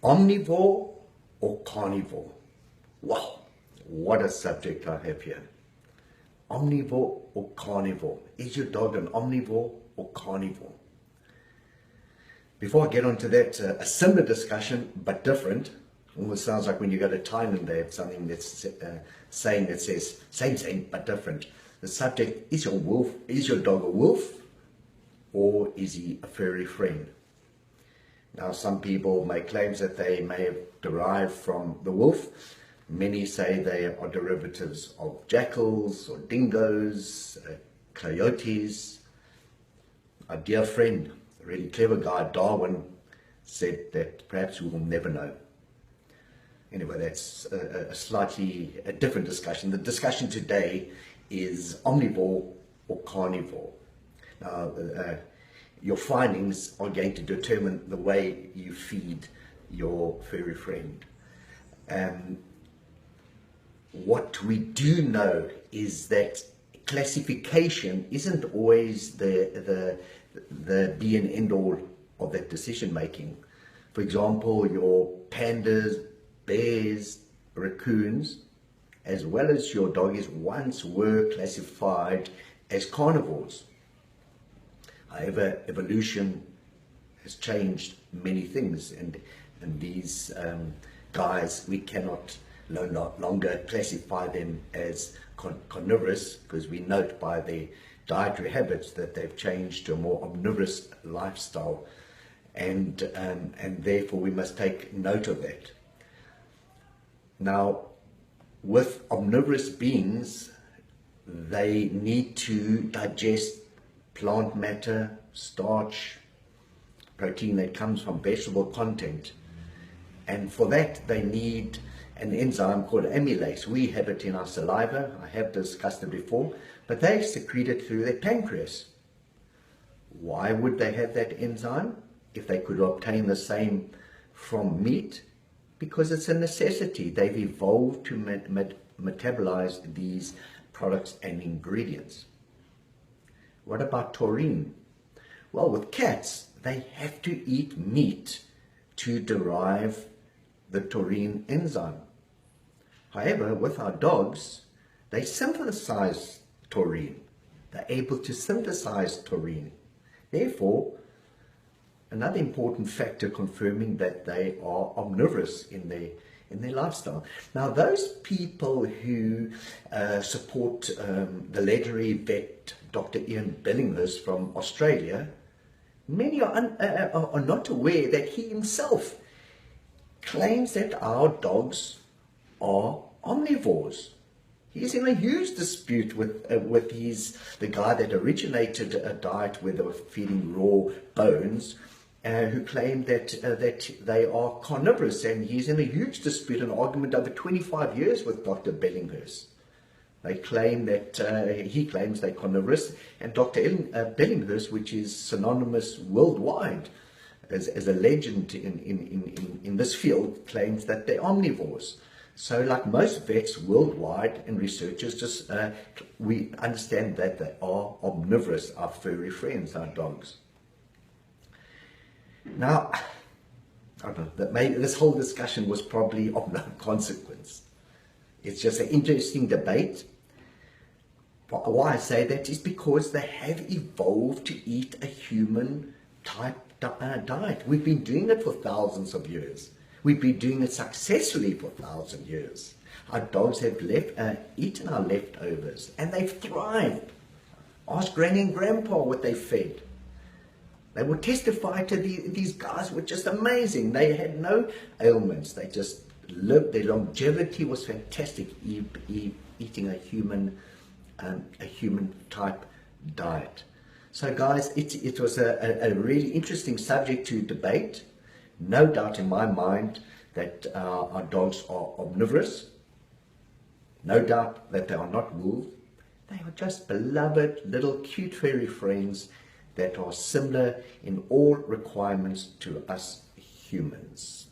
Omnivore or carnivore? Wow, what a subject I have here. Omnivore or carnivore? Is your dog an omnivore or carnivore? Before I get onto that, a similar discussion but different. Almost sounds like when you go to Thailand, they have something that's saying that says same but different. The subject is your dog a wolf or is he a furry friend? Now, some people make claims that they may have derived from the wolf. Many say they are derivatives of jackals or dingoes, coyotes. A dear friend, a really clever guy, Darwin, said that perhaps we will never know. Anyway, that's a slightly different discussion. The discussion today is omnivore or carnivore. Now, your findings are going to determine the way you feed your furry friend. What we do know is that classification isn't always the be and end all of that decision making. For example, your pandas, bears, raccoons, as well as your doggies once were classified as carnivores. However, evolution has changed many things, and these guys, we cannot no longer classify them as carnivorous, because we note by their dietary habits that they've changed to a more omnivorous lifestyle, and therefore we must take note of that. Now, with omnivorous beings, they need to digest plant matter, starch, protein that comes from vegetable content. And for that, they need an enzyme called amylase. We have it in our saliva. I have discussed it before, but they secrete it through their pancreas. Why would they have that enzyme if they could obtain the same from meat? Because it's a necessity. They've evolved to metabolize these products and ingredients. What about taurine? Well, with cats, they have to eat meat to derive the taurine enzyme. However, with our dogs, they synthesize taurine. They're able to synthesize taurine. Therefore, another important factor confirming that they are omnivorous in their lifestyle. Now, those people who support the legendary vet Dr. Ian Bellinghurst from Australia, many are not aware that he himself claims that our dogs are omnivores. He's in a huge dispute with the guy that originated a diet where they were feeding raw bones, who claimed that they are carnivorous, and he's in a huge dispute, an argument over 25 years with Dr. Bellinghurst. They claim that he claims they're carnivorous, and Dr. Bellinghurst, which is synonymous worldwide as a legend in this field, claims that they're omnivores. So, like most vets worldwide and researchers, just we understand that they are omnivorous, our furry friends, our dogs. Now, I don't know, that maybe this whole discussion was probably of no consequence. It's just an interesting debate. Why I say that is because they have evolved to eat a human type diet. We've been doing it for thousands of years. We've been doing it successfully for 1,000 years. Our dogs have eaten our leftovers, and they've thrived. Ask Granny and Grandpa what they fed. They would testify to these guys were just amazing. They had no ailments. They just lived. Their longevity was fantastic, eating a human type diet. So guys, it was a really interesting subject to debate. No doubt in my mind that our dogs are omnivorous. No doubt that they are not wolves. They are just beloved little cute furry friends that are similar in all requirements to us humans.